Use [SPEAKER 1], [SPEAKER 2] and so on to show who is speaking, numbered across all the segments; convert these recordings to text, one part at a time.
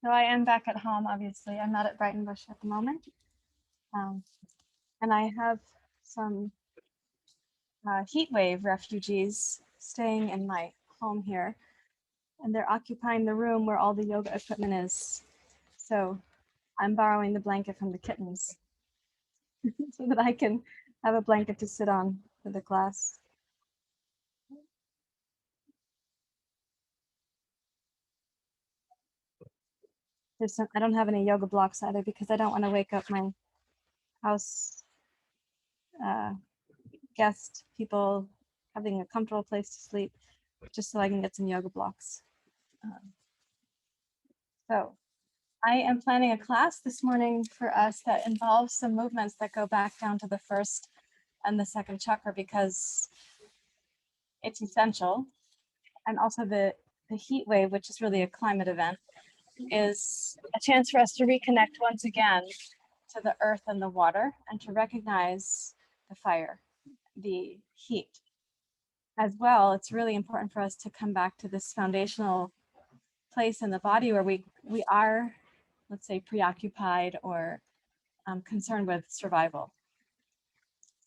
[SPEAKER 1] So I am back at home, obviously. I'm not at Brighton Bush at the moment. And I have some heat wave refugees staying in my home here. And they're occupying the room where all the yoga equipment is. So I'm borrowing the blanket from the kittens so that I can have a blanket to sit on for the class. I don't have any yoga blocks either because I don't want to wake up my house guest people having a comfortable place to sleep, just so I can get some yoga blocks. So I am planning a class this morning for us that involves some movements that go back down to the first and the second chakra because it's essential. And also the heat wave, which is really a climate event, is a chance for us to reconnect once again to the earth and the water and to recognize the fire, the heat. As well, it's really important for us to come back to this foundational place in the body where we are, let's say, preoccupied or concerned with survival,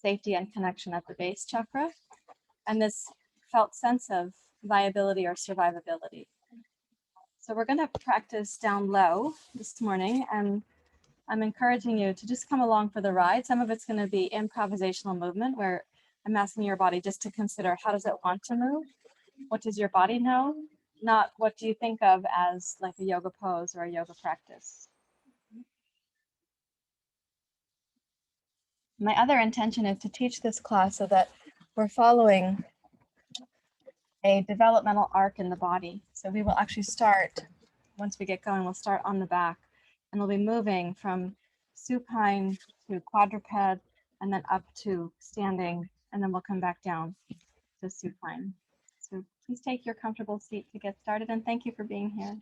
[SPEAKER 1] safety and connection at the base chakra, and this felt sense of viability or survivability. So we're going to practice down low this morning, and I'm encouraging you to just come along for the ride. Some of it's going to be improvisational movement where I'm asking your body just to consider, how does it want to move? What does your body know? Not what do you think of as like a yoga pose or a yoga practice. My other intention is to teach this class so that we're following a developmental arc in the body. So we will actually start, once we get going, we'll start on the back and we'll be moving from supine to quadruped and then up to standing, and then we'll come back down to supine. So please take your comfortable seat to get started, and thank you for being here.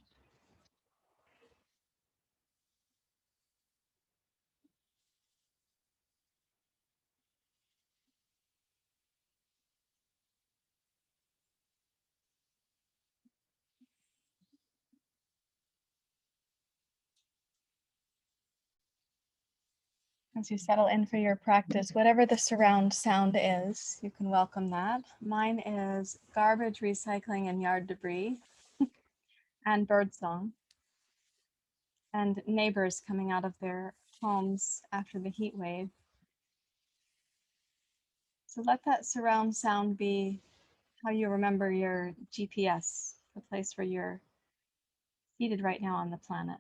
[SPEAKER 1] As you settle in for your practice, whatever the surround sound is, you can welcome that. Mine is garbage, recycling, and yard debris, and birdsong, and neighbors coming out of their homes after the heat wave. So let that surround sound be how you remember your GPS, the place where you're seated right now on the planet.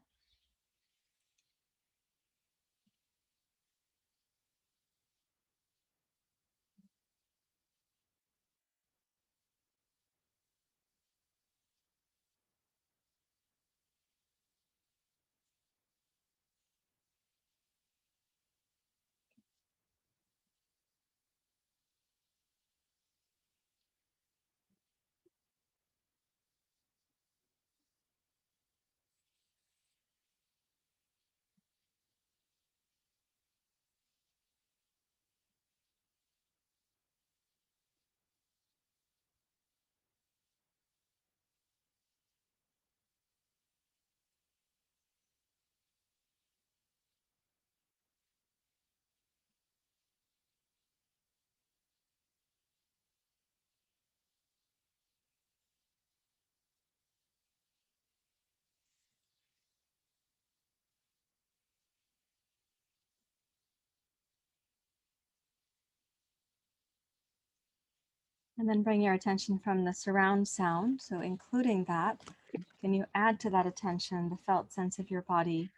[SPEAKER 1] And then bring your attention from the surround sound. So including that, can you add to that attention the felt sense of your body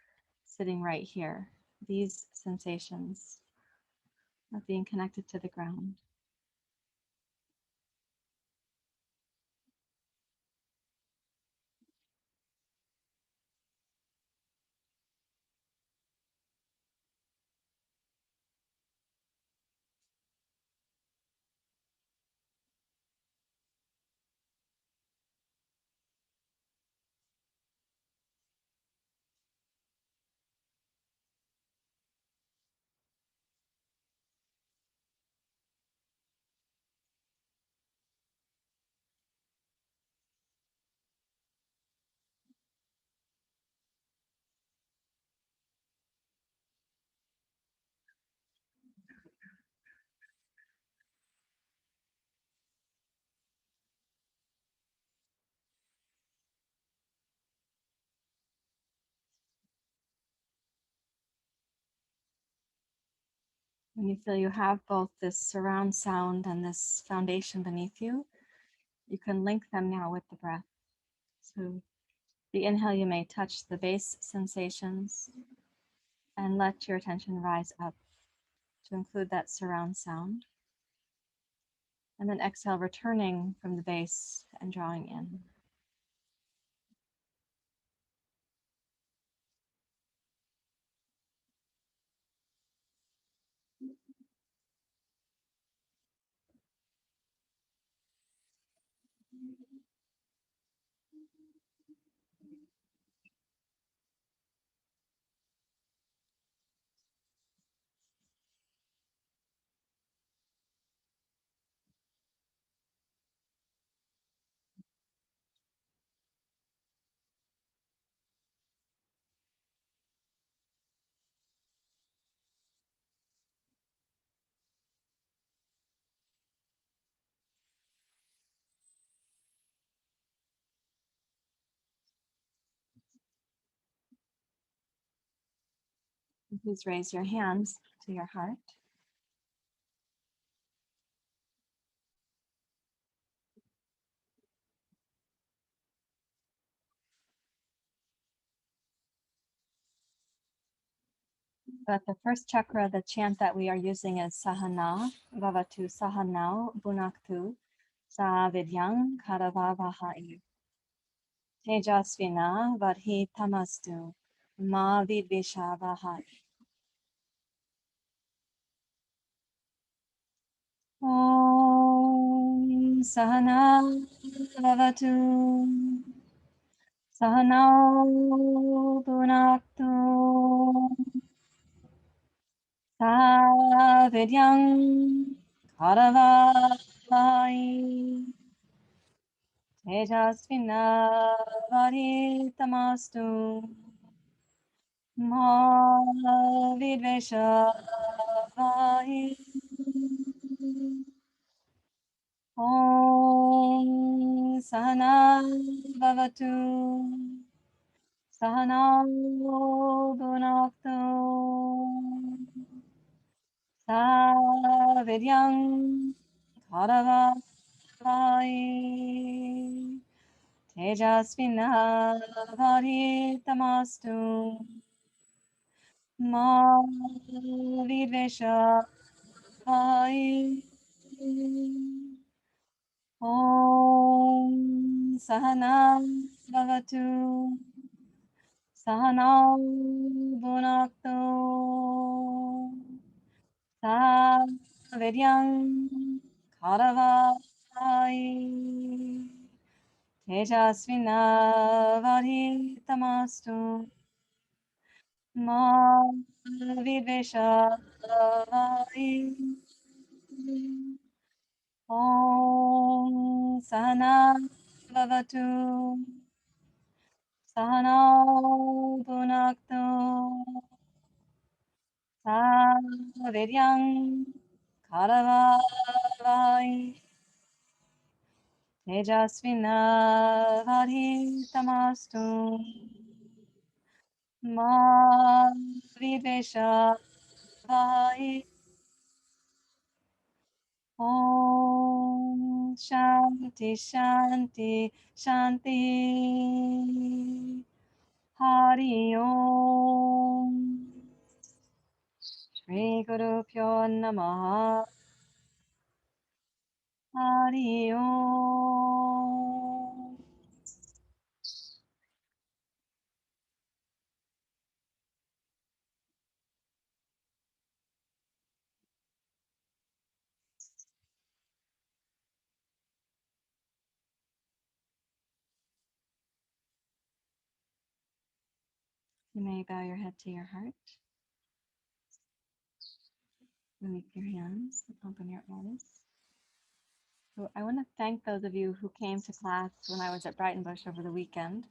[SPEAKER 1] sitting right here? These sensations of being connected to the ground. When you feel you have both this surround sound and this foundation beneath you, you can link them now with the breath. So the inhale, you may touch the base sensations and let your attention rise up to include that surround sound. And then exhale, returning from the base and drawing in. Please raise your hands to your heart. But the first chakra, the chant that we are using is Sahana, Vavatu Sahanao, Bunaktu, Savidyang Karavavahai, Tejasvina Vadhi Tamastu, Ma Vidvishavahai. Om Sahana Vavatu Sahanao Bunaktu, Savidyang Karavavahai, Tejasvinavaditamastu ma vidveshavai. Om Sahana Bhavatu Sahana Bhunaktu Savidyang Karavavai, Tejasvinavaditamastu ma vidveshavai. Om Sahana Bhavatu Sahana Bhunaktu Savidyang Karavai, Tejasvinavaditamastu ma vidveshavai. Om Sahana Bhavatu Sahana Bhunaktu Savidyang Karavavai, Tejasvinavaditamastu ma vidveshavai. Om Shanti Shanti Shanti. Hari Om. Shri Guru Pyo Namaha. Hari Om. You may bow your head to your heart. Release your hands, the palm of your eyes. So I want to thank those of you who came to class when I was at Brighton Bush over the weekend,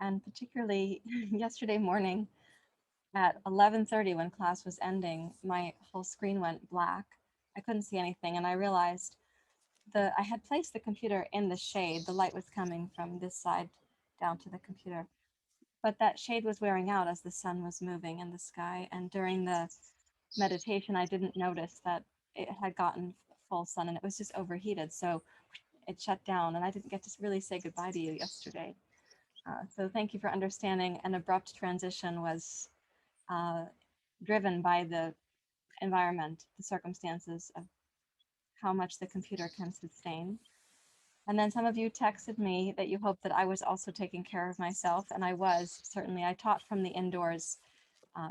[SPEAKER 1] and particularly yesterday morning at 11:30 when class was ending, my whole screen went black. I couldn't see anything, and I realized I had placed the computer in the shade. The light was coming from this side down to the computer, but that shade was wearing out as the sun was moving in the sky. And during the meditation, I didn't notice that it had gotten full sun and it was just overheated. So it shut down and I didn't get to really say goodbye to you yesterday. So thank you for understanding. An abrupt transition was uh, driven by the environment, the circumstances of how much the computer can sustain. And then some of you texted me that you hoped that I was also taking care of myself, and I was. Certainly, I taught from the indoors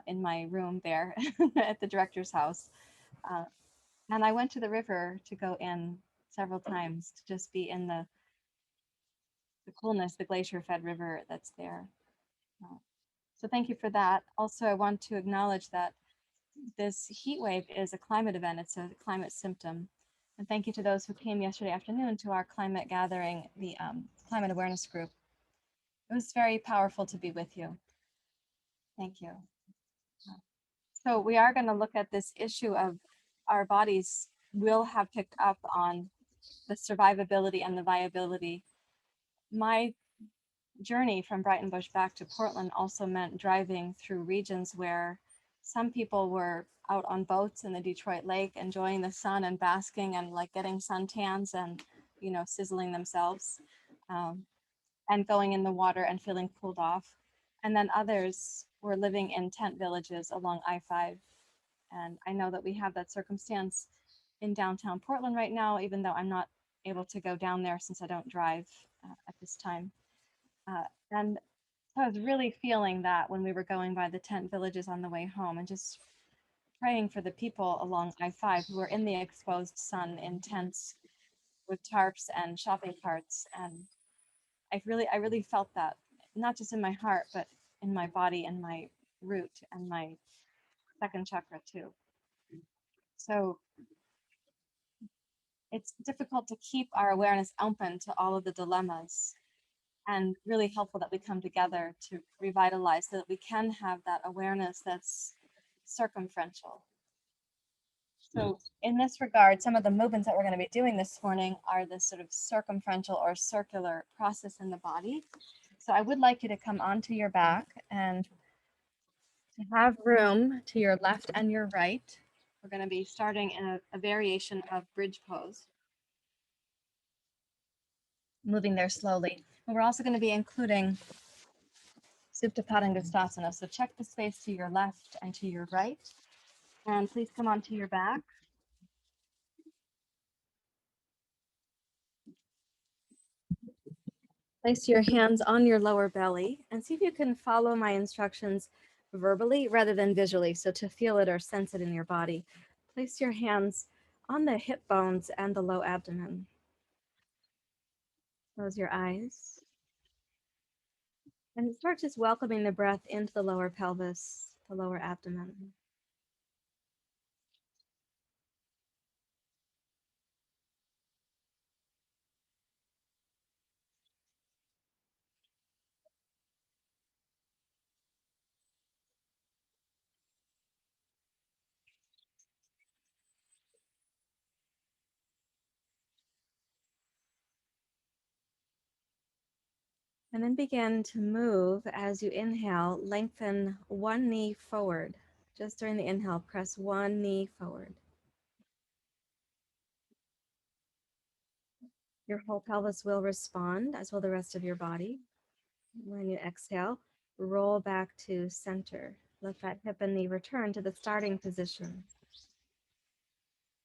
[SPEAKER 1] in my room there at the director's house. Uh, and I went to the river to go in several times to just be in the coolness, the glacier-fed river that's there. So thank you for that. Also, I want to acknowledge that this heat wave is a climate event. It's a climate symptom. And thank you to those who came yesterday afternoon to our climate gathering, the climate awareness group. It was very powerful to be with you. Thank you. So we are going to look at this issue of our bodies will have picked up on the survivability and the viability. My journey from Brighton Bush back to Portland also meant driving through regions where some people were out on boats in the Detroit Lake, enjoying the sun and basking and like getting suntans and, you know, sizzling themselves and going in the water and feeling cooled off. And then others were living in tent villages along I-5. And I know that we have that circumstance in downtown Portland right now, even though I'm not able to go down there since I don't drive at this time. And so I was really feeling that when we were going by the tent villages on the way home and just praying for the people along I-5 who were in the exposed sun in tents with tarps and shopping carts. And I really felt that, not just in my heart, but in my body and my root and my second chakra too. So it's difficult to keep our awareness open to all of the dilemmas, and really helpful that we come together to revitalize so that we can have that awareness that's circumferential. So in this regard, some of the movements that we're going to be doing this morning are this sort of circumferential or circular process in the body. So I would like you to come onto your back and to have room to your left and your right. We're going to be starting in a variation of bridge pose, moving there slowly. And we're also going to be including Supta Padangusthasana. So check the space to your left and to your right. And please come onto your back. Place your hands on your lower belly and see if you can follow my instructions verbally rather than visually. So to feel it or sense it in your body, place your hands on the hip bones and the low abdomen. Close your eyes. And start just welcoming the breath into the lower pelvis, the lower abdomen. And then begin to move as you inhale, lengthen one knee forward. Just during the inhale, press one knee forward. Your whole pelvis will respond, as will the rest of your body. When you exhale, roll back to center. Let that hip and knee return to the starting position.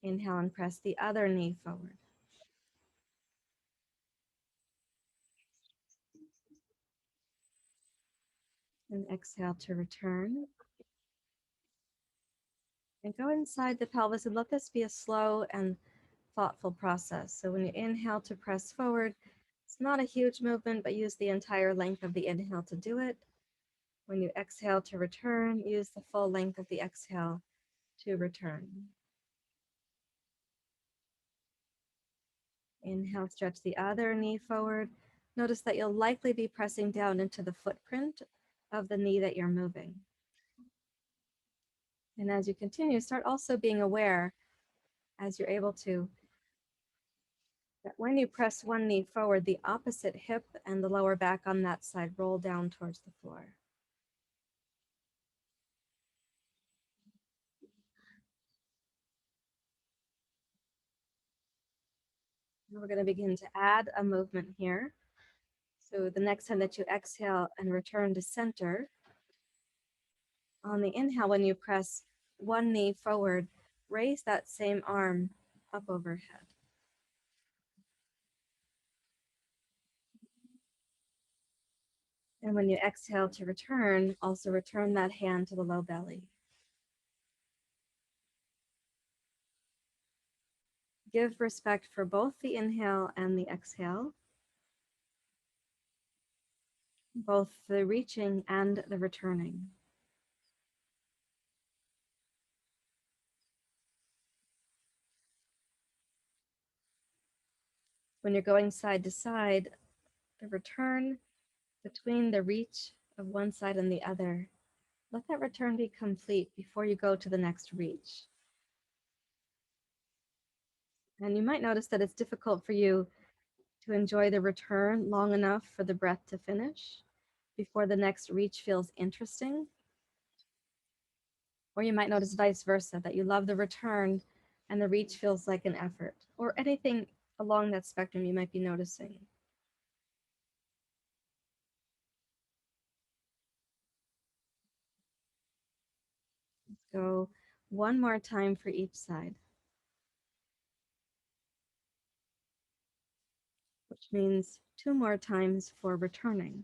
[SPEAKER 1] Inhale and press the other knee forward. And exhale to return. And go inside the pelvis and let this be a slow and thoughtful process. So when you inhale to press forward, it's not a huge movement, but use the entire length of the inhale to do it. When you exhale to return, use the full length of the exhale to return. Inhale, stretch the other knee forward. Notice that you'll likely be pressing down into the footprint of the knee that you're moving. And as you continue, start also being aware, as you're able to, that when you press one knee forward, the opposite hip and the lower back on that side roll down towards the floor. We're going to begin to add a movement here. So the next time that you exhale and return to center, on the inhale, when you press one knee forward, raise that same arm up overhead. And when you exhale to return, also return that hand to the low belly. Give respect for both the inhale and the exhale, both the reaching and the returning. When you're going side to side, the return between the reach of one side and the other, let that return be complete before you go to the next reach. And you might notice that it's difficult for you to enjoy the return long enough for the breath to finish before the next reach feels interesting. Or you might notice vice versa, that you love the return and the reach feels like an effort, or anything along that spectrum you might be noticing. Let's go one more time for each side, which means 2 more times for returning.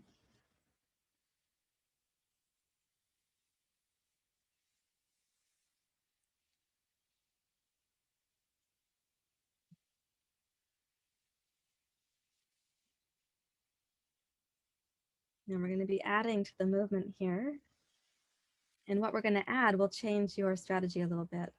[SPEAKER 1] And we're going to be adding to the movement here. And what we're going to add will change your strategy a little bit.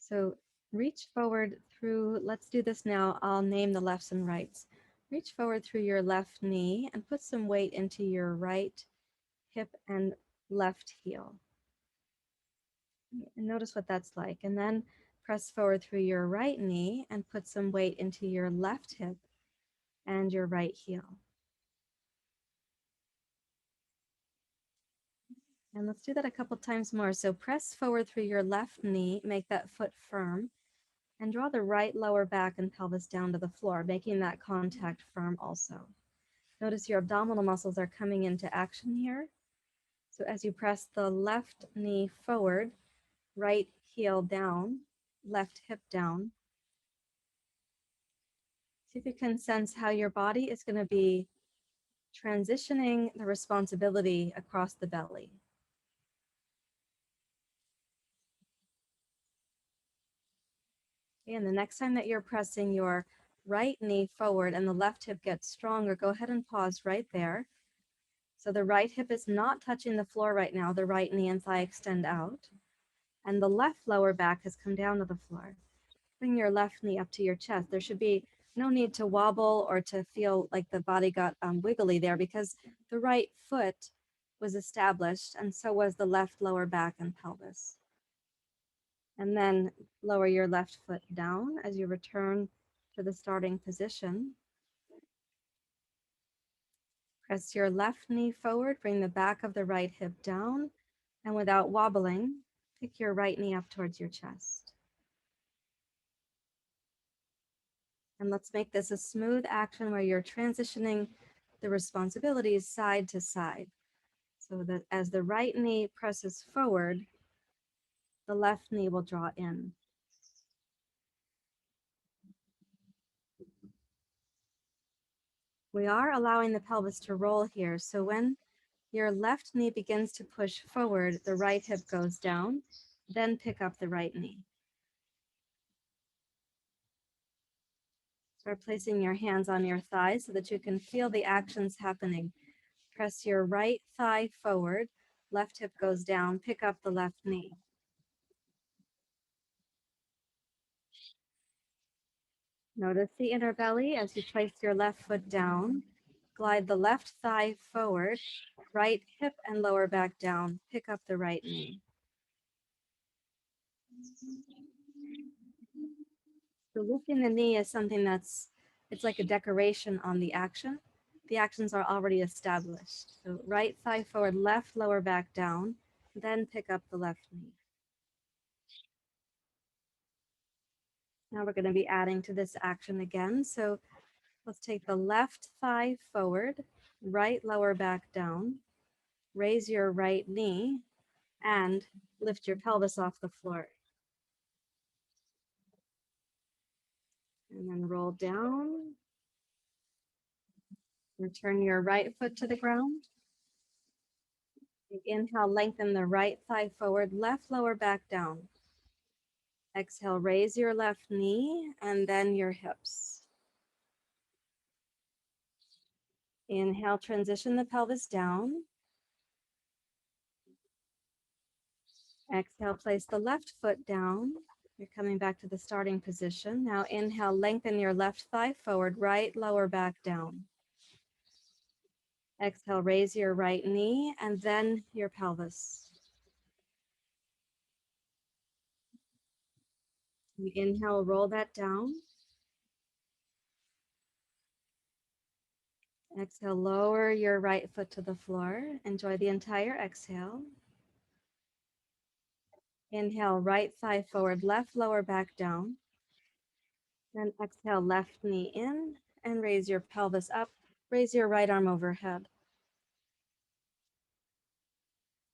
[SPEAKER 1] So reach forward through, let's do this now. I'll name the lefts and rights. Reach forward through your left knee and put some weight into your right hip and left heel. And notice what that's like. And then press forward through your right knee and put some weight into your left hip and your right heel. And let's do that a couple times more. So press forward through your left knee, make that foot firm, and draw the right lower back and pelvis down to the floor, making that contact firm also. Notice your abdominal muscles are coming into action here. So as you press the left knee forward, right heel down, left hip down, see if you can sense how your body is going to be transitioning the responsibility across the belly. And the next time that you're pressing your right knee forward and the left hip gets stronger, go ahead and pause right there. So the right hip is not touching the floor right now. The right knee and thigh extend out. And the left lower back has come down to the floor. Bring your left knee up to your chest. There should be no need to wobble or to feel like the body got wiggly there, because the right foot was established and so was the left lower back and pelvis. And then lower your left foot down as you return to the starting position. Press your left knee forward, bring the back of the right hip down, and without wobbling, pick your right knee up towards your chest. And let's make this a smooth action where you're transitioning the responsibilities side to side, so that as the right knee presses forward, the left knee will draw in. We are allowing the pelvis to roll here. So when your left knee begins to push forward, the right hip goes down, then pick up the right knee. Start placing your hands on your thighs so that you can feel the actions happening. Press your right thigh forward, left hip goes down, pick up the left knee. Notice the inner belly as you place your left foot down. Glide the left thigh forward, right hip and lower back down. Pick up the right knee. So lifting the knee is something it's like a decoration on the action. The actions are already established. So right thigh forward, left lower back down, then pick up the left knee. Now we're going to be adding to this action again. So let's take the left thigh forward, right lower back down, raise your right knee, and lift your pelvis off the floor. And then roll down. Return your right foot to the ground. Inhale, lengthen the right thigh forward, left lower back down. Exhale, raise your left knee and then your hips. Inhale, transition the pelvis down. Exhale, place the left foot down. You're coming back to the starting position. Now inhale, lengthen your left thigh forward, right lower back down. Exhale, raise your right knee and then your pelvis. You inhale, roll that down. Exhale, lower your right foot to the floor. Enjoy the entire exhale. Inhale, right thigh forward, left lower back down. Then exhale, left knee in and raise your pelvis up. Raise your right arm overhead.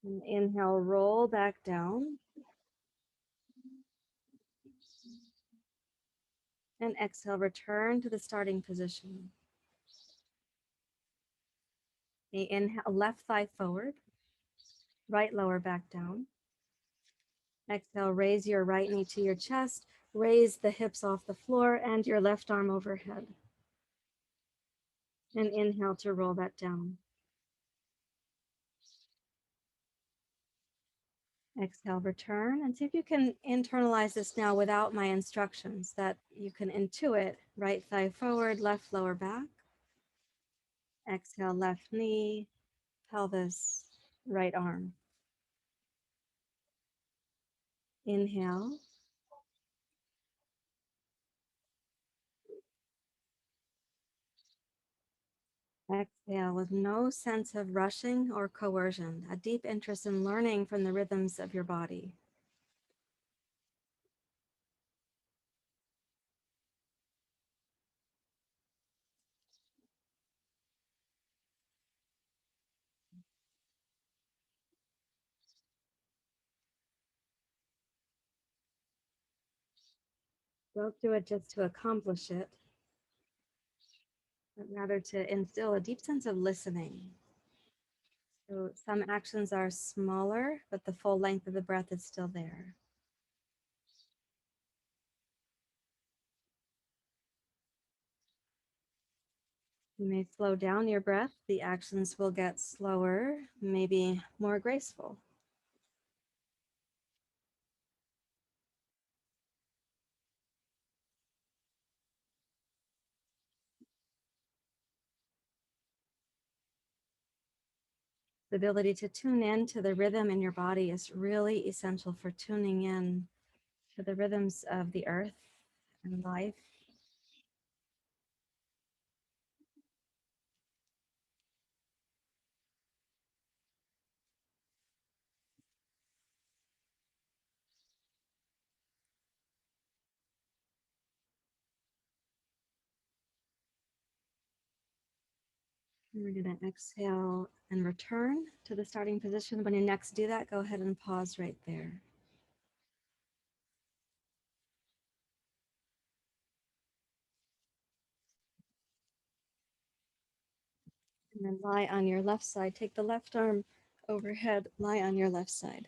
[SPEAKER 1] And inhale, roll back down. And exhale, return to the starting position. Inhale, left thigh forward, right lower back down. Exhale, raise your right knee to your chest, raise the hips off the floor and your left arm overhead. And inhale to roll that down. Exhale, return, and see if you can internalize this now without my instructions, that you can intuit right thigh forward, left lower back. Exhale, left knee, pelvis, right arm. Inhale. Exhale with no sense of rushing or coercion, a deep interest in learning from the rhythms of your body. Don't do it just to accomplish it, but rather to instill a deep sense of listening. So some actions are smaller, but the full length of the breath is still there. You may slow down your breath. The actions will get slower, maybe more graceful. The ability to tune in to the rhythm in your body is really essential for tuning in to the rhythms of the earth and life. And we're going to exhale and return to the starting position. When you next do that, go ahead and pause right there. And then lie on your left side. Take the left arm overhead, lie on your left side.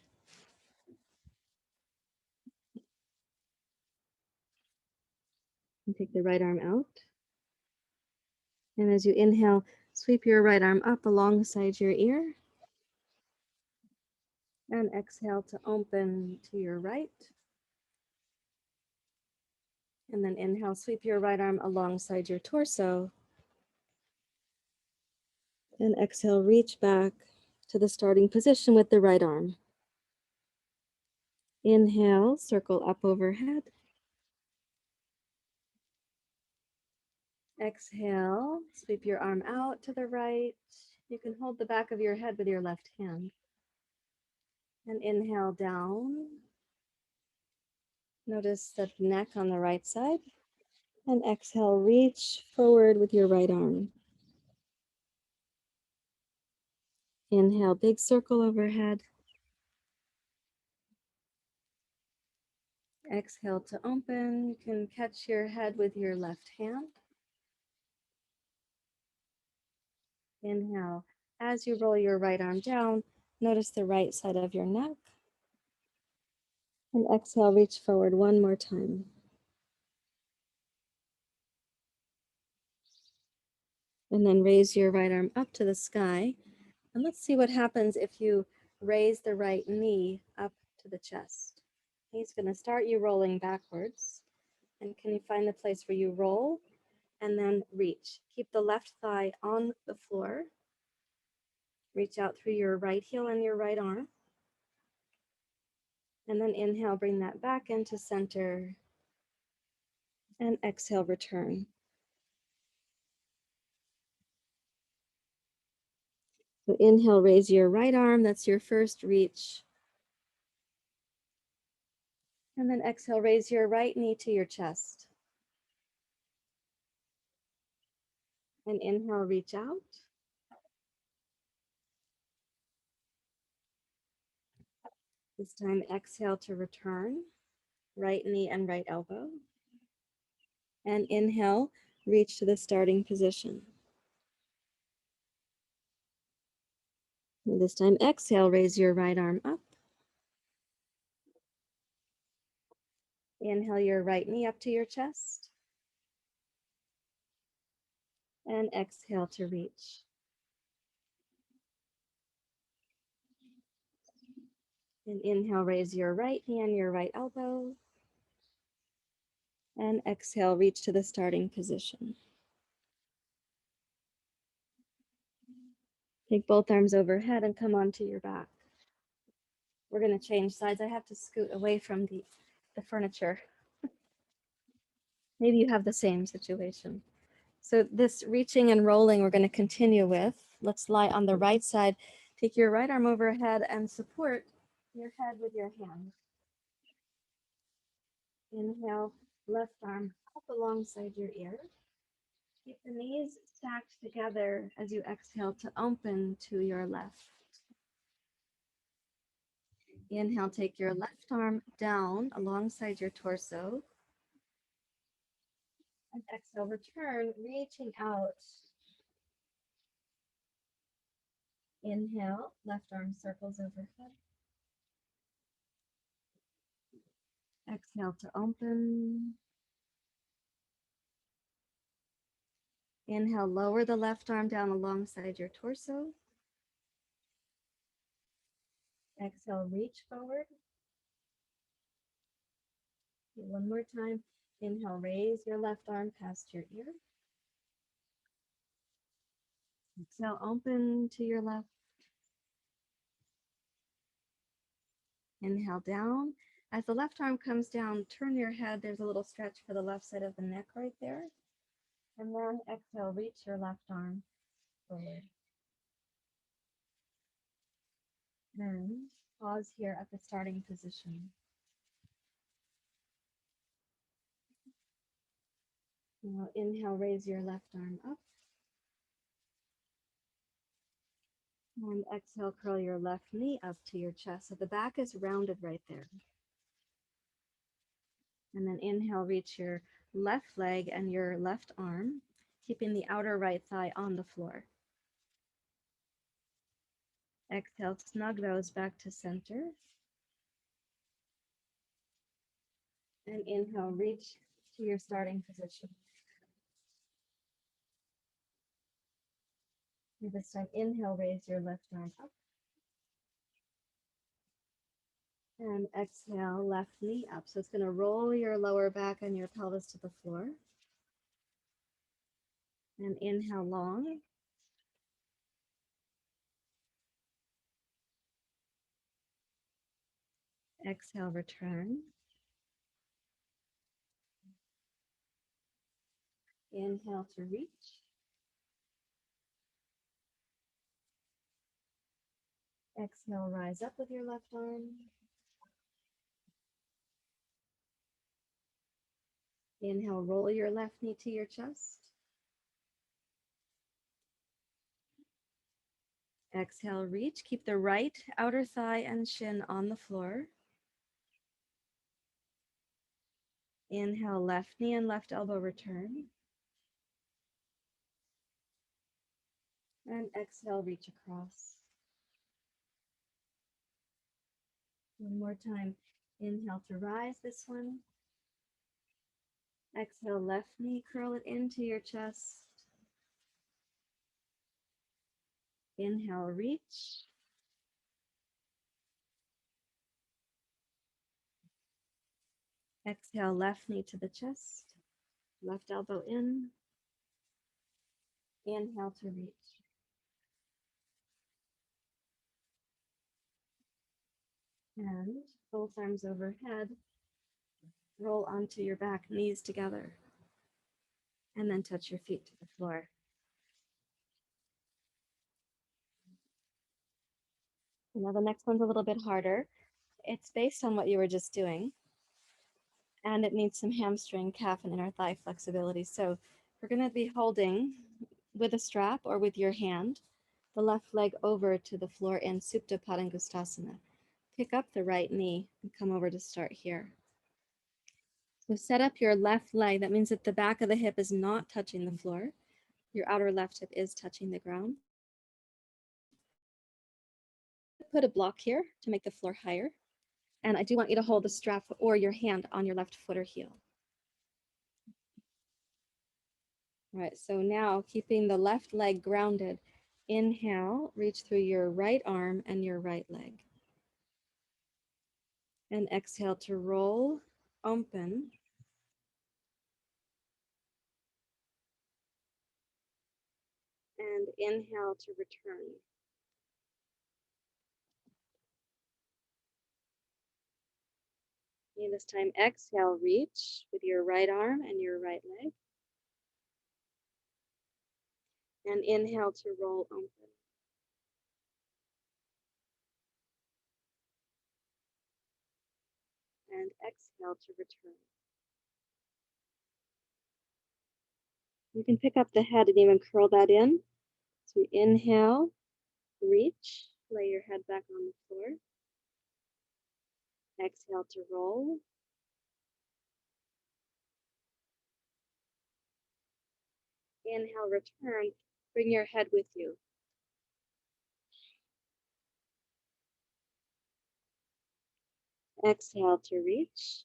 [SPEAKER 1] And take the right arm out. And as you inhale, sweep your right arm up alongside your ear. And exhale to open to your right. And then inhale, sweep your right arm alongside your torso. And exhale, reach back to the starting position with the right arm. Inhale, circle up overhead. Exhale, sweep your arm out to the right. You can hold the back of your head with your left hand. And inhale down. Notice the neck on the right side. And exhale, reach forward with your right arm. Inhale, big circle overhead. Exhale to open. You can catch your head with your left hand. Inhale. As you roll your right arm down, notice the right side of your neck. And exhale, reach forward one more time. And then raise your right arm up to the sky. And let's see what happens if you raise the right knee up to the chest. He's going to start you rolling backwards. And can you find the place where you roll and then reach? Keep the left thigh on the floor. Reach out through your right heel and your right arm. And then inhale, bring that back into center. And exhale, return. So inhale, raise your right arm. That's your first reach. And then exhale, raise your right knee to your chest. And inhale, reach out. This time, exhale to return. Right knee and right elbow. And inhale, reach to the starting position. And this time, exhale, raise your right arm up. Inhale your right knee up to your chest. And exhale to reach. And inhale, raise your right knee and your right elbow. And exhale, reach to the starting position. Take both arms overhead and come onto your back. We're going to change sides. I have to scoot away from the furniture. Maybe you have the same situation. So this reaching and rolling we're going to continue with. Let's lie on the right side. Take your right arm overhead and support your head with your hand. Inhale, left arm up alongside your ear. Keep the knees stacked together as you exhale to open to your left. Inhale, take your left arm down alongside your torso. And exhale, return, reaching out. Inhale, left arm circles overhead. Exhale to open. Inhale, lower the left arm down alongside your torso. Exhale, reach forward. One more time. Inhale, raise your left arm past your ear. Exhale, open to your left. Inhale down. As the left arm comes down, turn your head. There's a little stretch for the left side of the neck right there. And then exhale, reach your left arm forward. And pause here at the starting position. Now inhale, raise your left arm up. And exhale, curl your left knee up to your chest. So the back is rounded right there. And then inhale, reach your left leg and your left arm, keeping the outer right thigh on the floor. Exhale, snug those back to center. And inhale, reach to your starting position. And this time, inhale, raise your left arm up. And exhale, left knee up. So it's going to roll your lower back and your pelvis to the floor. And inhale long. Exhale, return. Inhale to reach. Exhale, rise up with your left arm. Inhale, roll your left knee to your chest. Exhale, reach. Keep the right outer thigh and shin on the floor. Inhale, left knee and left elbow return. And exhale, reach across. One more time. Inhale to rise this one. Exhale, left knee, curl it into your chest. Inhale, reach. Exhale, left knee to the chest. Left elbow in. Inhale to reach. And both arms overhead. Roll onto your back, knees together. And then touch your feet to the floor. Now the next one's a little bit harder. It's based on what you were just doing. And it needs some hamstring, calf, and inner thigh flexibility. So we're going to be holding with a strap or with your hand the left leg over to the floor in Supta Padangustasana. Pick up the right knee and come over to start here. So set up your left leg. That means that the back of the hip is not touching the floor. Your outer left hip is touching the ground. Put a block here to make the floor higher. And I do want you to hold the strap or your hand on your left foot or heel. All right, so now keeping the left leg grounded, inhale, reach through your right arm and your right leg. And exhale to roll, open. And inhale to return. And this time, exhale, reach with your right arm and your right leg. And inhale to roll, open. And exhale to return. You can pick up the head and even curl that in. So inhale, reach, lay your head back on the floor. Exhale to roll. Inhale, return, bring your head with you. Exhale to reach.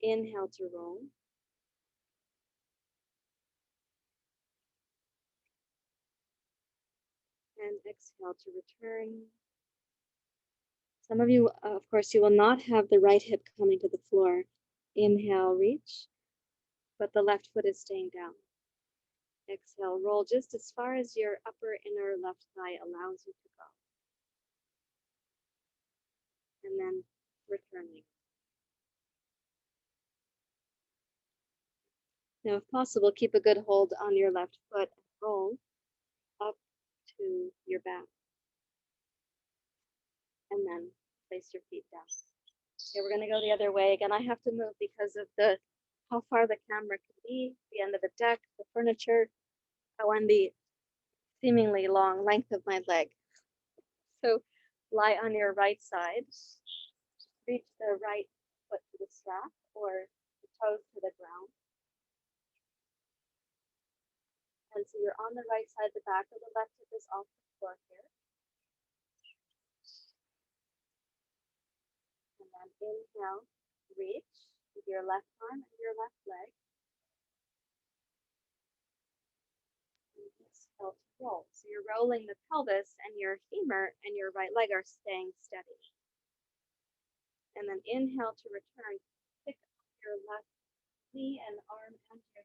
[SPEAKER 1] Inhale to roll. And exhale to return. Some of you, of course, you will not have the right hip coming to the floor. Inhale, reach, but the left foot is staying down. Exhale, roll just as far as your upper inner left thigh allows you to go. And then returning. Now, if possible, keep a good hold on your left foot and roll up to your back. And then place your feet down. Okay, we're going to go the other way. Again, I have to move because of how far the camera can be, the end of the deck, the furniture, and the seemingly long length of my leg. So lie on your right side. Reach the right foot to the strap or the toes to the ground. And so you're on the right side, the back of the left hip is off the floor here. And then inhale, reach with your left arm and your left leg. And exhale to roll. So you're rolling the pelvis and your femur and your right leg are staying steady. And then inhale to return. Pick up your left knee and arm and your head.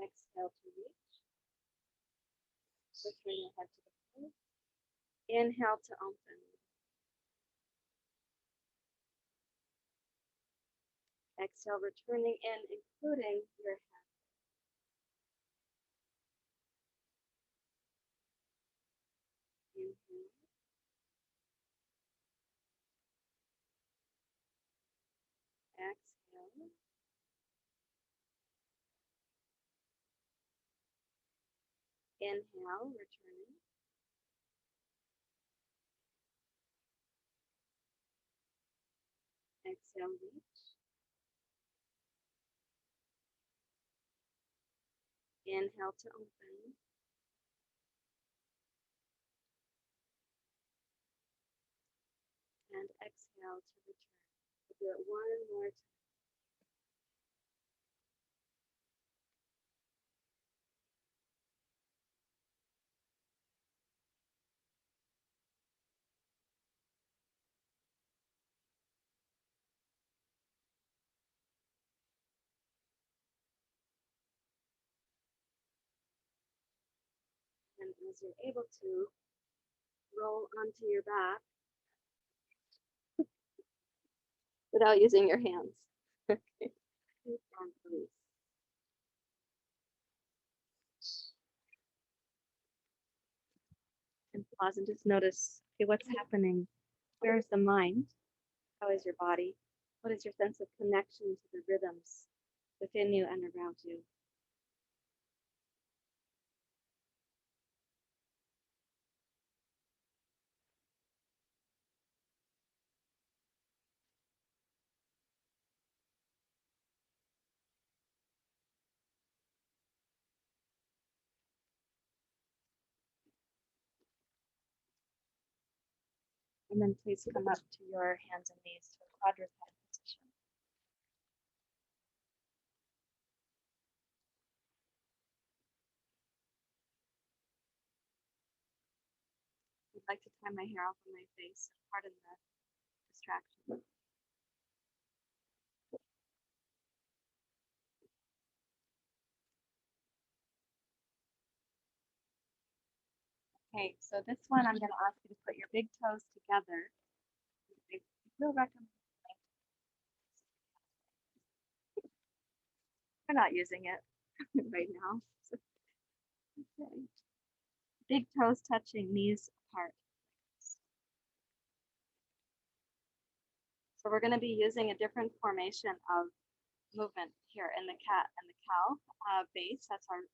[SPEAKER 1] Exhale to reach. Return your head to the floor. Inhale to open. Exhale, returning in, including your head. Inhale. Inhale, returning. Exhale, reach. Inhale to open. And exhale to return. We'll do it one more time. And as you're able to, roll onto your back without using your hands. Okay. And release. And pause and just notice, okay, what's happening? Where's the mind? How is your body? What is your sense of connection to the rhythms within you and around you? And then please come up to your hands and knees to a quadruped position. I'd like to tie my hair off on my face, pardon the distraction. Okay, so this one I'm going to ask you to put your big toes together. I will recommend we're not using it right now. Okay. Big toes touching, knees apart. So we're going to be using a different formation of movement here in the cat and the cow base. That's our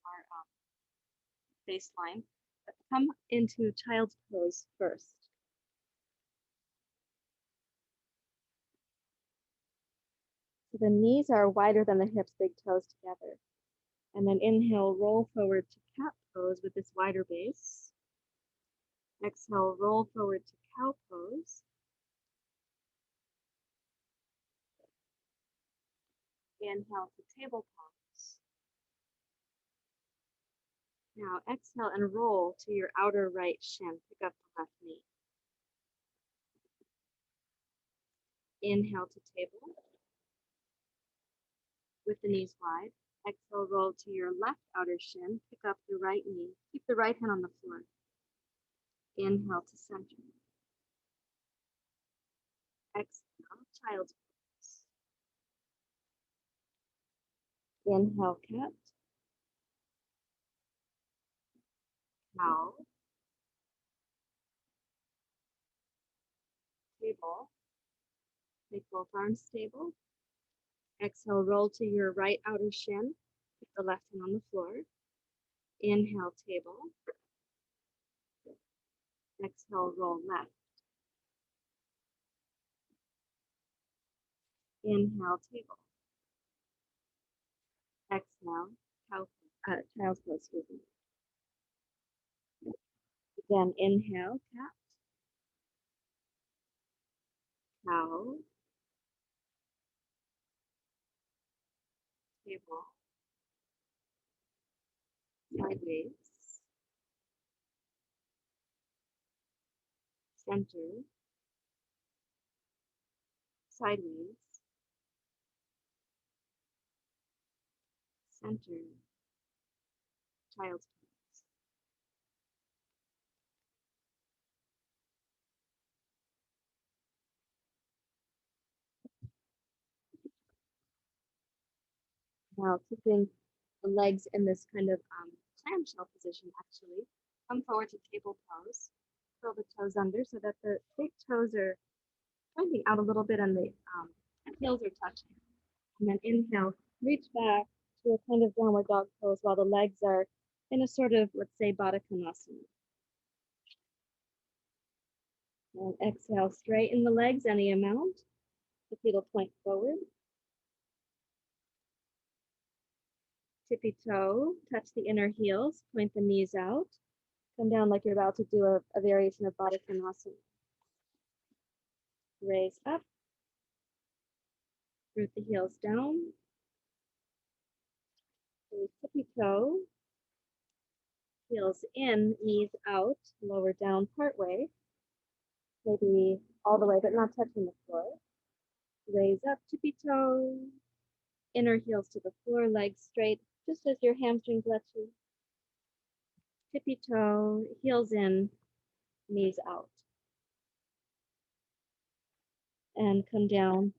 [SPEAKER 1] baseline. But come into child's pose first. So the knees are wider than the hips, big toes together. And then inhale, roll forward to cat pose with this wider base. Exhale, roll forward to cow pose. Inhale to table pose. Now exhale and roll to your outer right shin. Pick up the left knee. Inhale to table with the knees wide. Exhale, roll to your left outer shin. Pick up the right knee. Keep the right hand on the floor. Inhale to center. Exhale, child's pose. Inhale, cat. Cow. Table. Make both arms stable. Exhale, roll to your right outer shin. Keep the left hand on the floor. Inhale, table. Exhale, roll left. Inhale, table. Exhale, child's pose, excuse me. Again, inhale, cat. Cow. Table. Sideways. Center. Sideways. Center. Child's pose. Now, keeping the legs in this kind of clamshell position, actually, come forward to table pose. Curl the toes under so that the big toes are pointing out a little bit and the heels are touching. And then inhale, reach back to a kind of downward dog pose while the legs are in a sort of, let's say, Baddha Konasana. And exhale, straighten the legs any amount. The feet will point forward. Tippy toe, touch the inner heels, point the knees out. Come down like you're about to do a variation of Baddha Konasana. Raise up. Root the heels down. Tippy toe. Heels in, knees out, lower down partway. Maybe all the way, but not touching the floor. Raise up, tippy toe. Inner heels to the floor, legs straight, just as your hamstrings let you. Tippy toe, heels in, knees out. And come down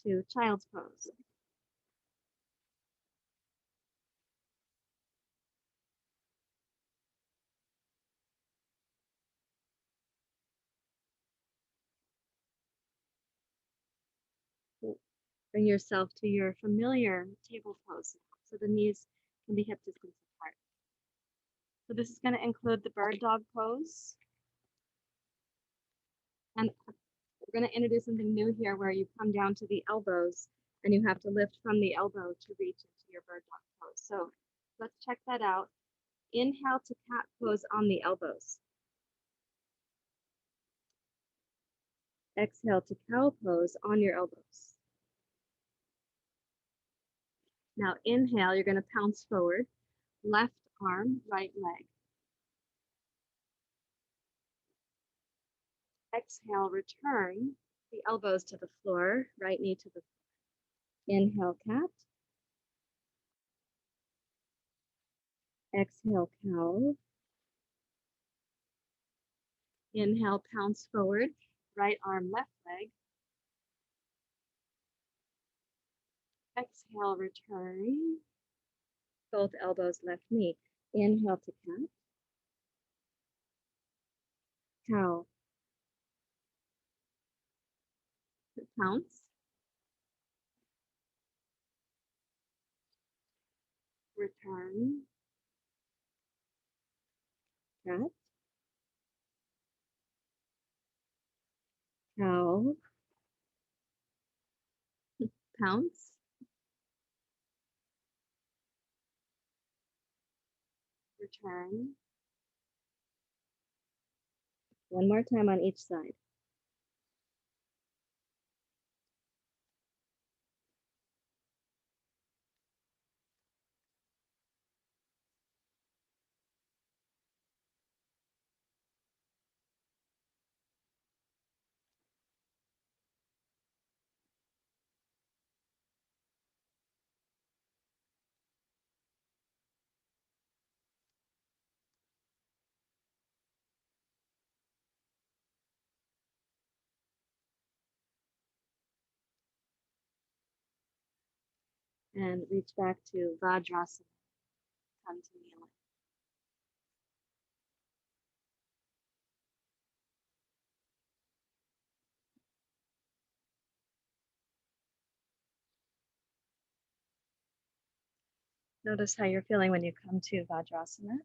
[SPEAKER 1] to child's pose. Bring yourself to your familiar table pose, so the knees can be hip distance apart. So this is going to include the bird dog pose. And we're going to introduce something new here where you come down to the elbows and you have to lift from the elbow to reach into your bird dog pose. So let's check that out. Inhale to cat pose on the elbows. Exhale to cow pose on your elbows. Now inhale, you're going to pounce forward. Left arm, right leg. Exhale, return the elbows to the floor, right knee to the floor. Inhale, cat. Exhale, cow. Inhale, pounce forward, right arm, left leg. Exhale, return. Both elbows, left knee. Inhale to cat. Cow. Pounce. Return. Cat. Cow. Pounce. Return. One more time on each side. And reach back to Vajrasana. Come to kneeling. Notice how you're feeling when you come to Vajrasana.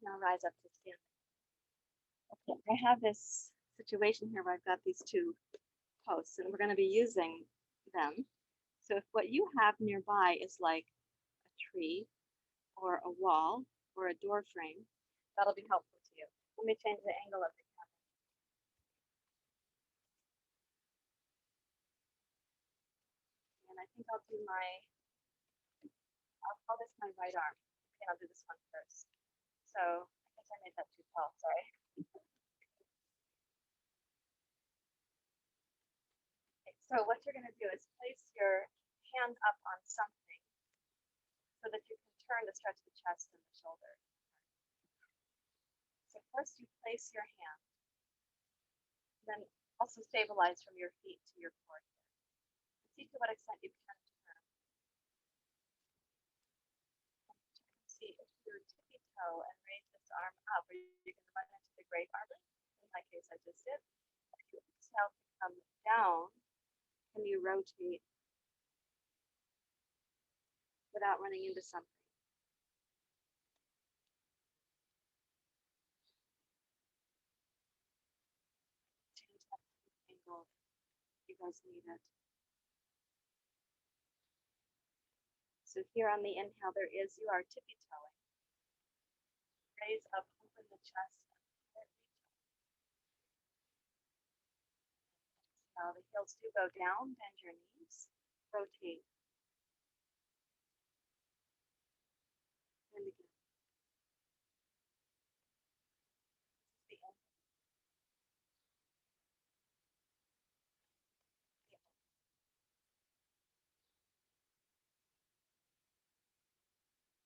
[SPEAKER 1] Now rise up to stand. Okay, I have this situation here where I've got these two posts and we're going to be using them. So if what you have nearby is like a tree or a wall or a door frame, that'll be helpful to you. Let me change the angle of the camera. And I think I'll call this my right arm. Okay, I'll do this one first. So I guess I made that too tall, sorry. Okay, so what you're going to do is place your hand up on something so that you can turn to stretch the chest and the shoulder. So first you place your hand, then also stabilize from your feet to your core here. See to what extent you can turn. See if toe and raise this arm up. Or you can run into the great arbor. In my case, I just did. If you exhale to come down, can you rotate without running into something? Change that angle if you guys need it. So here on the inhale, you are tippy toeing. Raise up, open the chest. Now the heels do go down, bend your knees, rotate. And again. The end.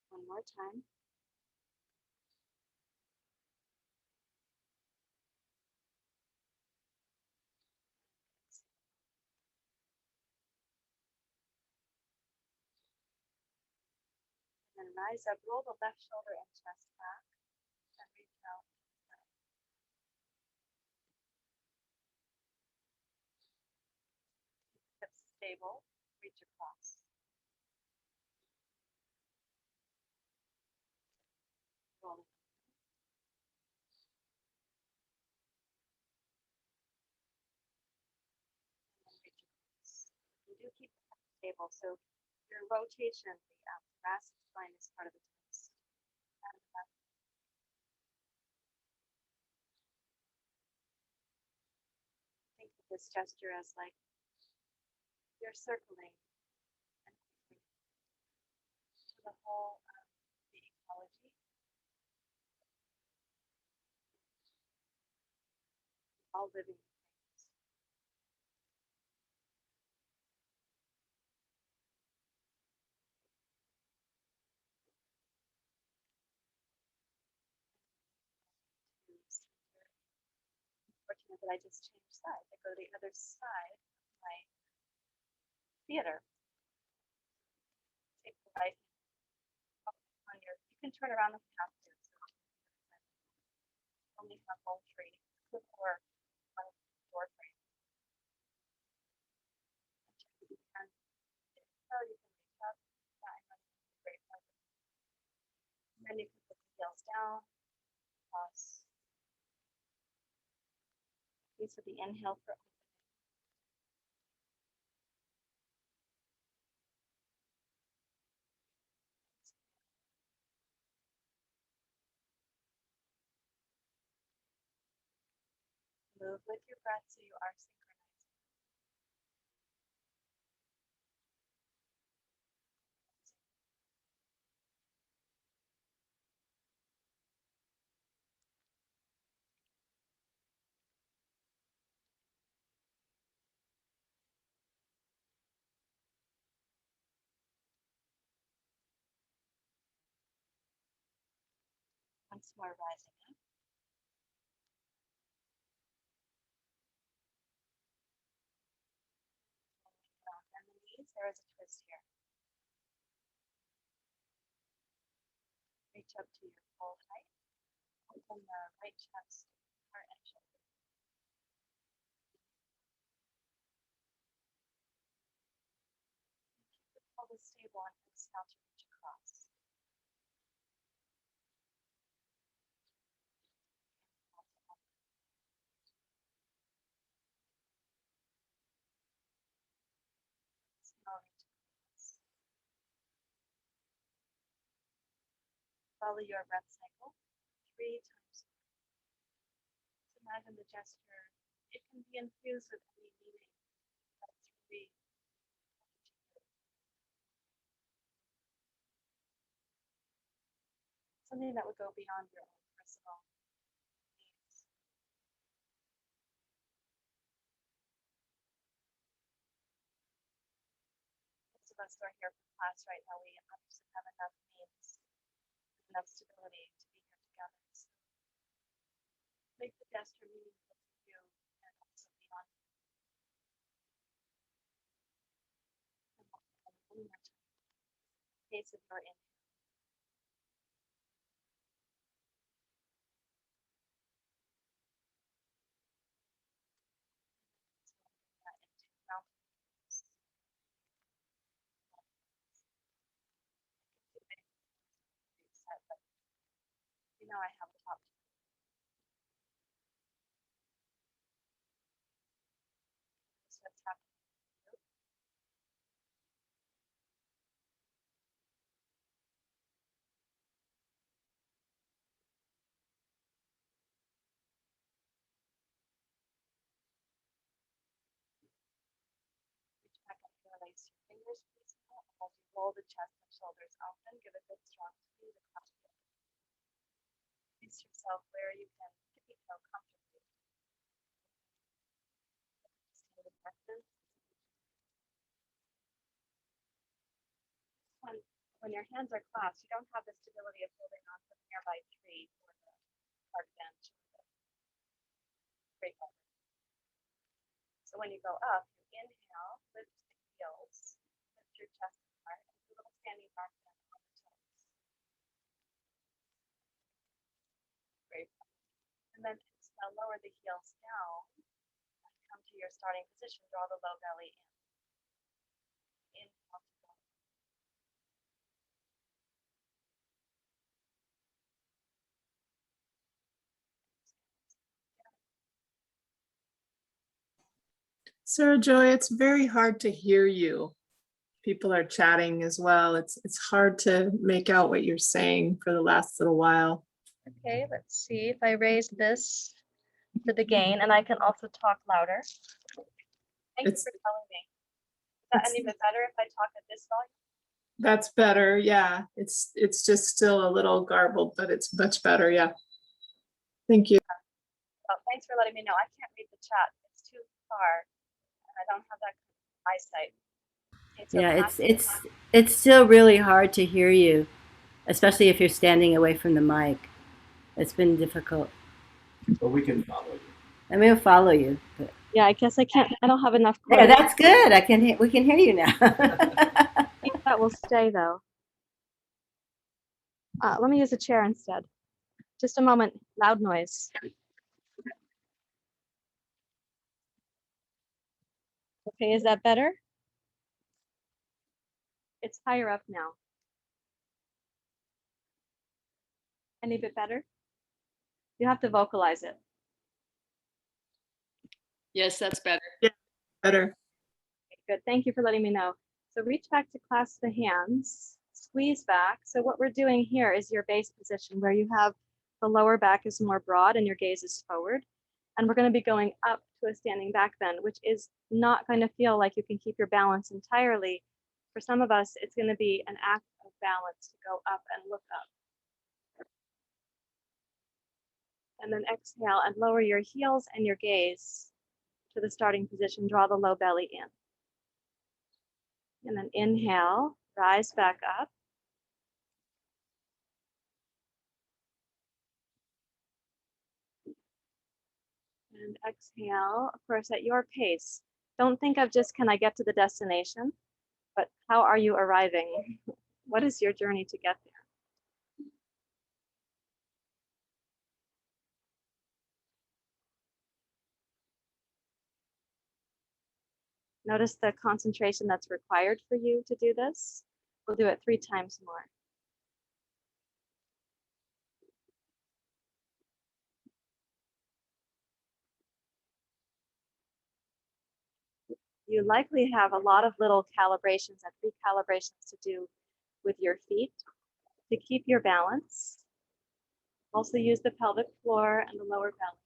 [SPEAKER 1] One more time. And then rise up, roll the left shoulder and chest back, and reach out. Hips stable, reach across. Roll it. And then reach across. You do keep the hips stable, so your rotation, the thoracic spine is part of the twist. And think of this gesture as like you're circling and to the whole the ecology, all living things. Fortunate that I just changed sides. I go to the other side of my theater. Take the right hand on your. You can turn around if you have to. So only have one tree or one door frame. And you can reach up. Great. And then you can put the heels down. Pause. Okay, so the inhale for opening. Move with your breath so you are synchronizing. Once more, rising up. And the knees, there is a twist here. Reach up to your full height. Open the right chest, heart and shoulder. Keep the pelvis stable and exhale to reach across. Exhale, reach across. Follow your breath cycle 3 times. So imagine the gesture. It can be infused with any meaning. That's really something that would go beyond your own personal needs. Most of us who are here for class right now, we obviously have enough needs, enough stability to be here together. So make the gesture meaningful to you and also beyond. One more time. Pace of your inhale. but you know I have a top. So what's happening? Reach back up to release your fingers, please. As you roll the chest and shoulders open, give a good strong squeeze across the upper. Place yourself where you can tippy toe comfortably. Stay with breath. When your hands are clasped, you don't have the stability of holding on to the nearby tree or the park bench or the breakout. So when you go up, you inhale, lift the heels, lift your chest apart, and do a little standing back bend on the toes. Great. And then exhale, lower the heels down, and come to your starting position. Draw the low belly in. Inhale to go.
[SPEAKER 2] Sarah Joy, it's very hard to hear you. People are chatting as well. It's hard to make out what you're saying for the last little while.
[SPEAKER 1] Okay, let's see if I raise this to the gain, and I can also talk louder. Thank you for telling me. Is that any bit better if I talk at this volume?
[SPEAKER 2] That's better, yeah. It's just still a little garbled, but it's much better, yeah. Thank you.
[SPEAKER 1] Oh, thanks for letting me know. I can't read the chat. It's too far, and I don't have that eyesight. Okay, so
[SPEAKER 3] Yeah, it's still really hard to hear you, especially if you're standing away from the mic. It's been difficult.
[SPEAKER 4] But we can follow you.
[SPEAKER 3] I mean, we'll follow you. But
[SPEAKER 1] yeah, I guess I can't. I don't have enough.
[SPEAKER 3] yeah, that's good. We can hear you now.
[SPEAKER 1] That will stay though. Let me use a chair instead. Just a moment. Loud noise. Okay, is that better? It's higher up now. Any bit better? You have to vocalize it.
[SPEAKER 5] Yes, that's better.
[SPEAKER 2] Yeah, better.
[SPEAKER 1] Okay, good. Thank you for letting me know. So reach back to clasp the hands, squeeze back. So what we're doing here is your base position where you have the lower back is more broad and your gaze is forward. And we're going to be going up to a standing back bend, which is not going to feel like you can keep your balance entirely. For some of us, it's going to be an act of balance to go up and look up. And then exhale and lower your heels and your gaze to the starting position. Draw the low belly in. And then inhale, rise back up. And exhale, of course, at your pace. Don't think of just, can I get to the destination? But how are you arriving? What is your journey to get there? Notice the concentration that's required for you to do this. We'll do it 3 times more. You likely have a lot of little calibrations and recalibrations to do with your feet to keep your balance. Also use the pelvic floor and the lower belly.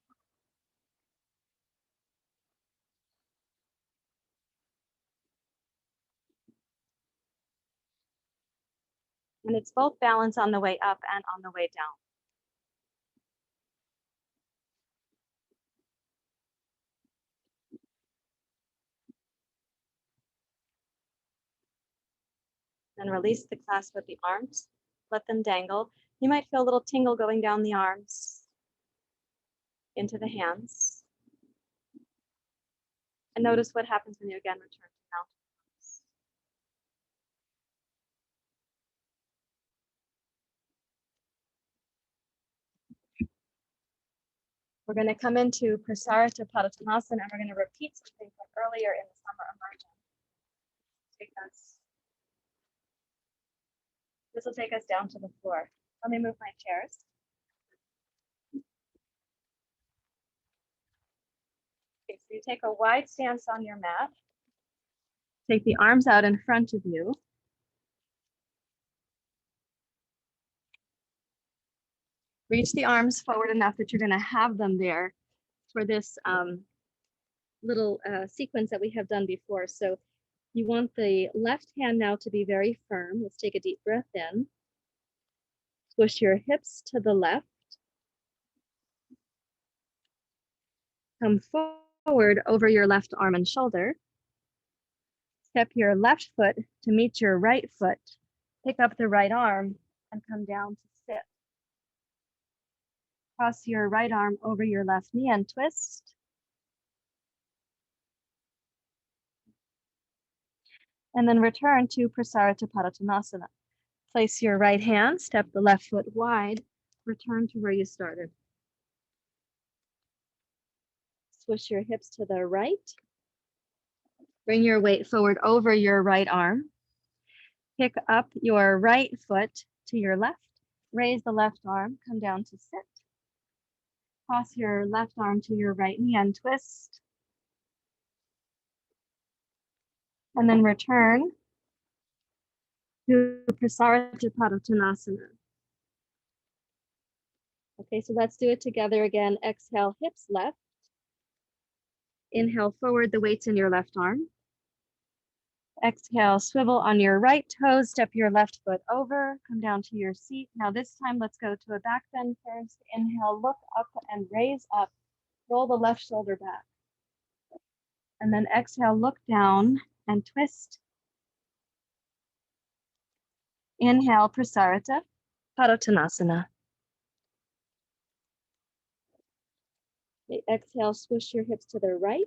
[SPEAKER 1] And it's both balance on the way up and on the way down. Then release the clasp of the arms. Let them dangle. You might feel a little tingle going down the arms into the hands. And notice what happens when you again return to mountain pose. We're going to come into Prasarita Padottanasana and we're going to repeat something from earlier in the summer immersion. This will take us down to the floor. Let me move my chairs. Okay, so you take a wide stance on your mat. Take the arms out in front of you. Reach the arms forward enough that you're going to have them there for this little sequence that we have done before. So you want the left hand now to be very firm. Let's take a deep breath in. Squish your hips to the left. Come forward over your left arm and shoulder. Step your left foot to meet your right foot. Pick up the right arm and come down to sit. Cross your right arm over your left knee and twist. And then return to Prasarita Padottanasana. Place your right hand, step the left foot wide, return to where you started. Swish your hips to the right. Bring your weight forward over your right arm. Pick up your right foot to your left. Raise the left arm, come down to sit. Cross your left arm to your right knee and twist. And then return to Prasarita Padottanasana. Okay, so let's do it together again. Exhale, hips left. Inhale forward, the weight's in your left arm. Exhale, swivel on your right toes, step your left foot over, come down to your seat. Now this time, let's go to a back bend first. Inhale, look up and raise up. Roll the left shoulder back. And then exhale, look down and twist. Inhale, Prasarita Padottanasana. Exhale, swish your hips to the right.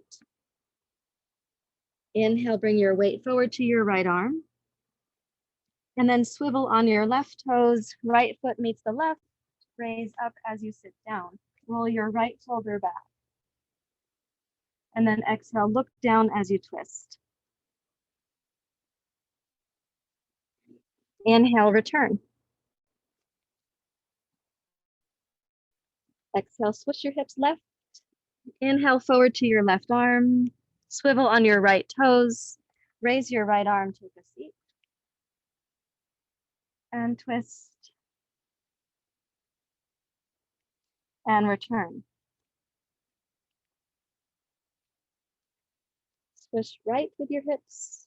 [SPEAKER 1] Inhale, bring your weight forward to your right arm. And then swivel on your left toes. Right foot meets the left. Raise up as you sit down. Roll your right shoulder back. And then exhale, look down as you twist. Inhale, return. Exhale, switch your hips left. Inhale forward to your left arm. Swivel on your right toes. Raise your right arm, take a seat. And twist. And return. Swish right with your hips.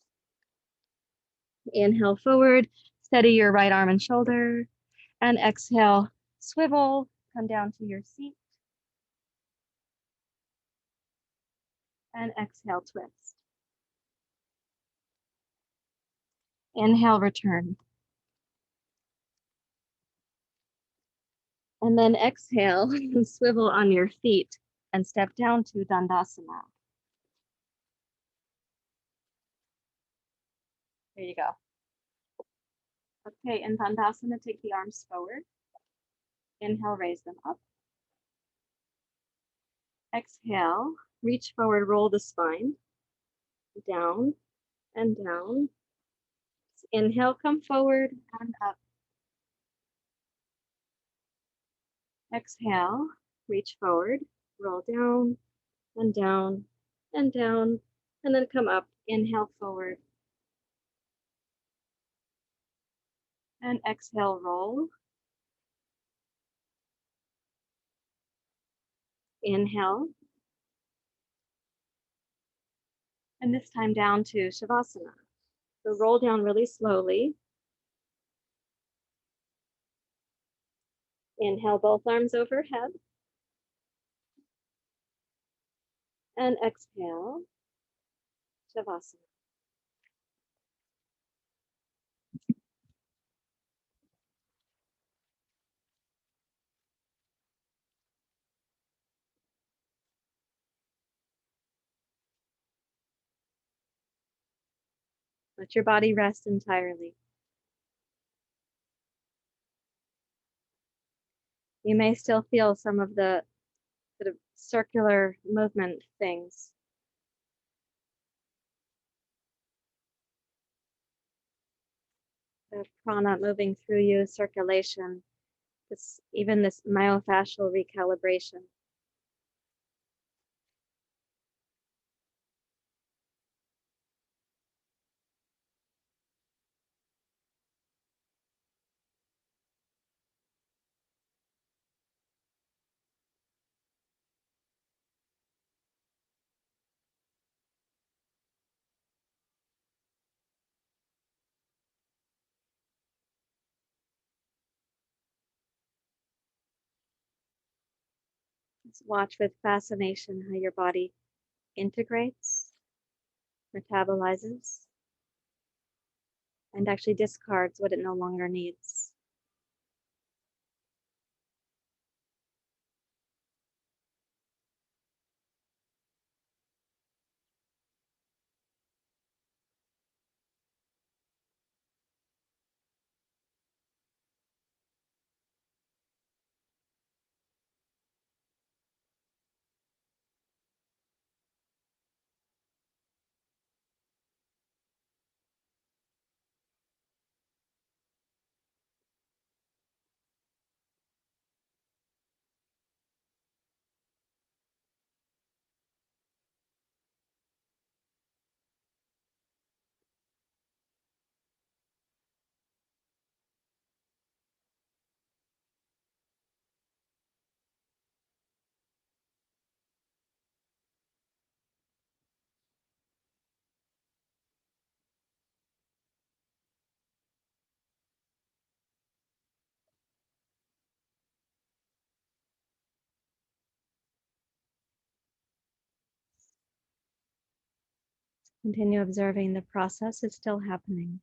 [SPEAKER 1] Inhale forward, steady your right arm and shoulder. And exhale, swivel, come down to your seat. And exhale, twist. Inhale, return. And then exhale, swivel on your feet and step down to Dandasana. There you go. Okay, in Dandasana, take the arms forward. Inhale, raise them up. Exhale, reach forward, roll the spine. Down and down. Inhale, come forward and up. Exhale, reach forward, roll down and down and down, and then come up. Inhale forward. And exhale, roll. Inhale. And this time down to Shavasana. So roll down really slowly. Inhale, both arms overhead. And exhale, Shavasana. Let your body rest entirely. You may still feel some of the sort of circular movement things. The prana moving through you, circulation.
[SPEAKER 5] Even this myofascial recalibration. Just watch with fascination how your body integrates, metabolizes, and actually discards what it no longer needs. Continue observing the process is still happening.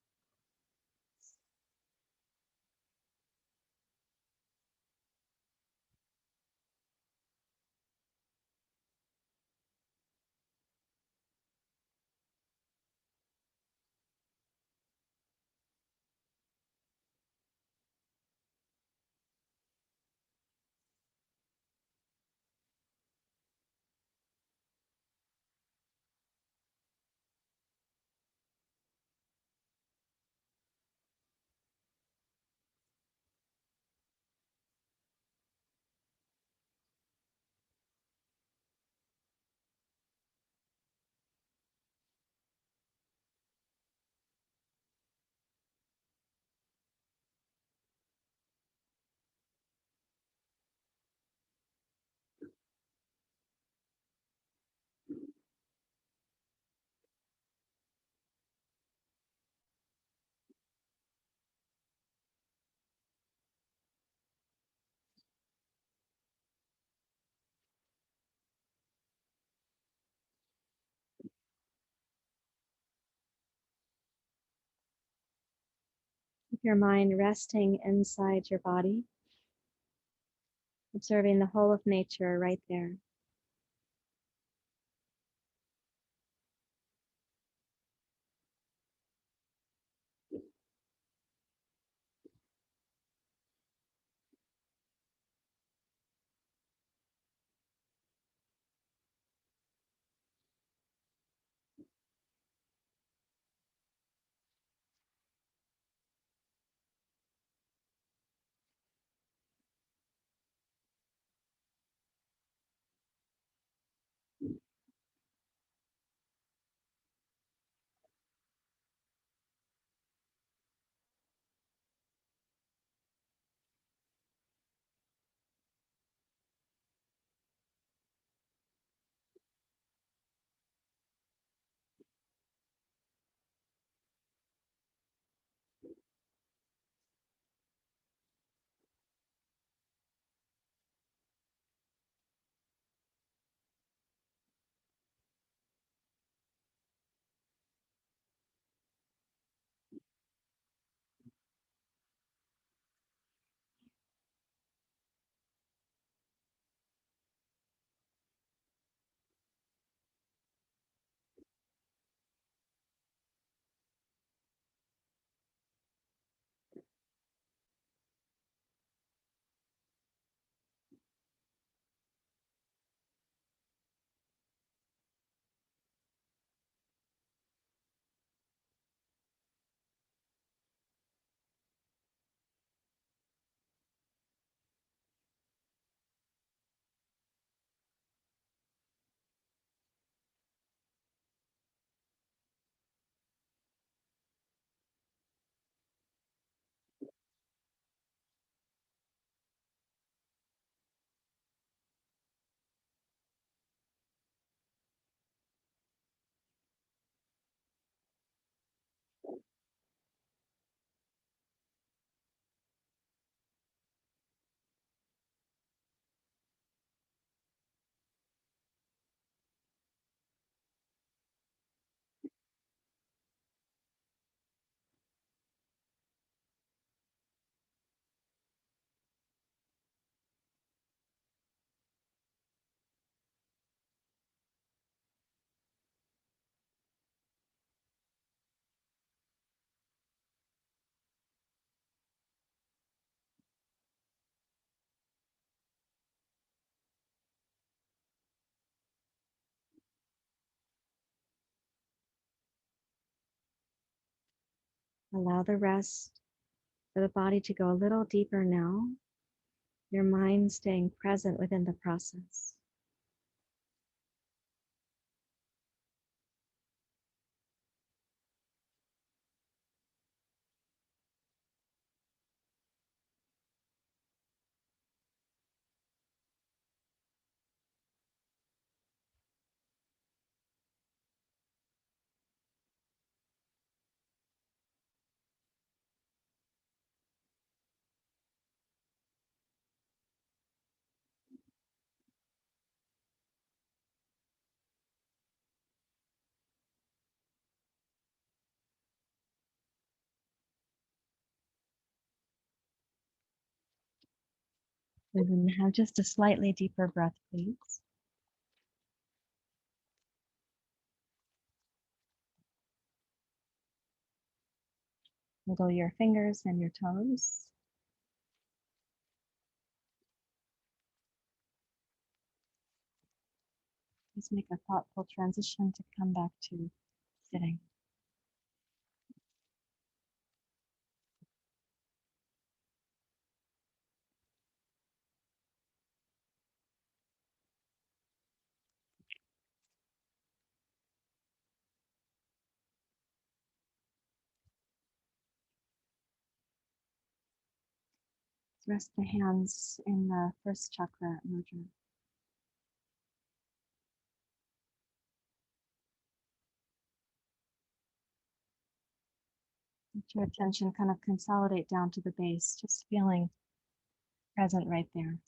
[SPEAKER 5] Keep your mind resting inside your body, observing the whole of nature right there. Allow the rest for the body to go a little deeper now. Your mind staying present within the process. And then have just a slightly deeper breath, please. Wiggle your fingers and your toes. Just make a thoughtful transition to come back to sitting. Rest the hands in the first chakra mudra. Let your attention kind of consolidate down to the base, just feeling present right there.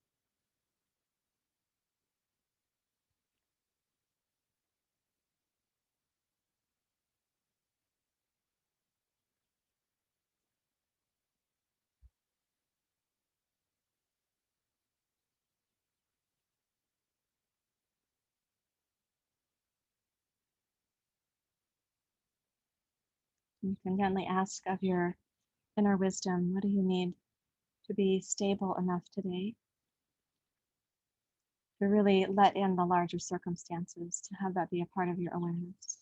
[SPEAKER 5] You can gently ask of your inner wisdom, what do you need to be stable enough today to really let in the larger circumstances, to have that be a part of your awareness.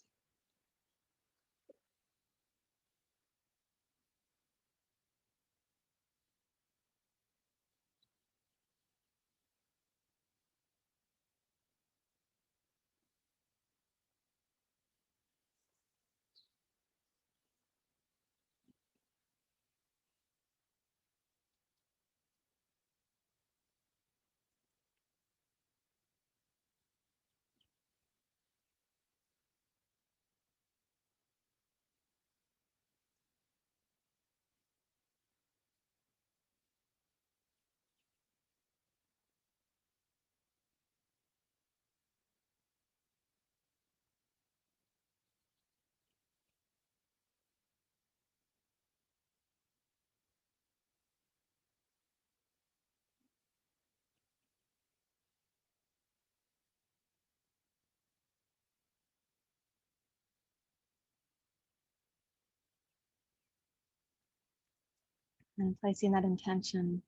[SPEAKER 5] And placing that intention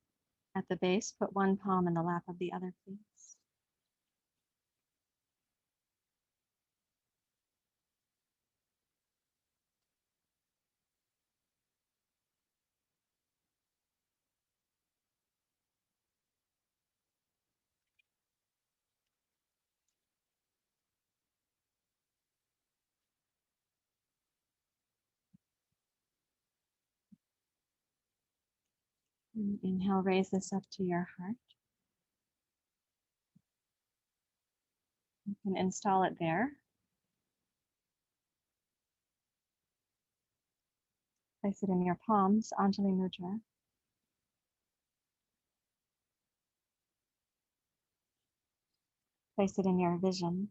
[SPEAKER 5] at the base, put one palm in the lap of the other, please. And inhale, raise this up to your heart. You can install it there. Place it in your palms, Anjali Mudra. Place it in your vision.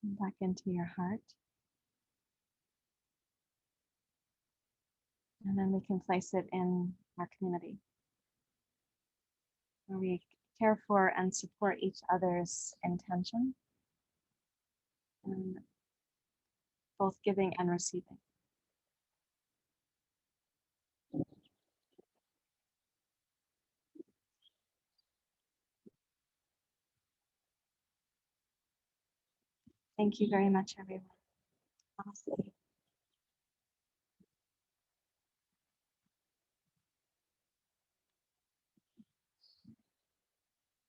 [SPEAKER 5] And back into your heart. And then we can place it in our community, where we care for and support each other's intention, and both giving and receiving. Thank you very much, everyone. Namaste.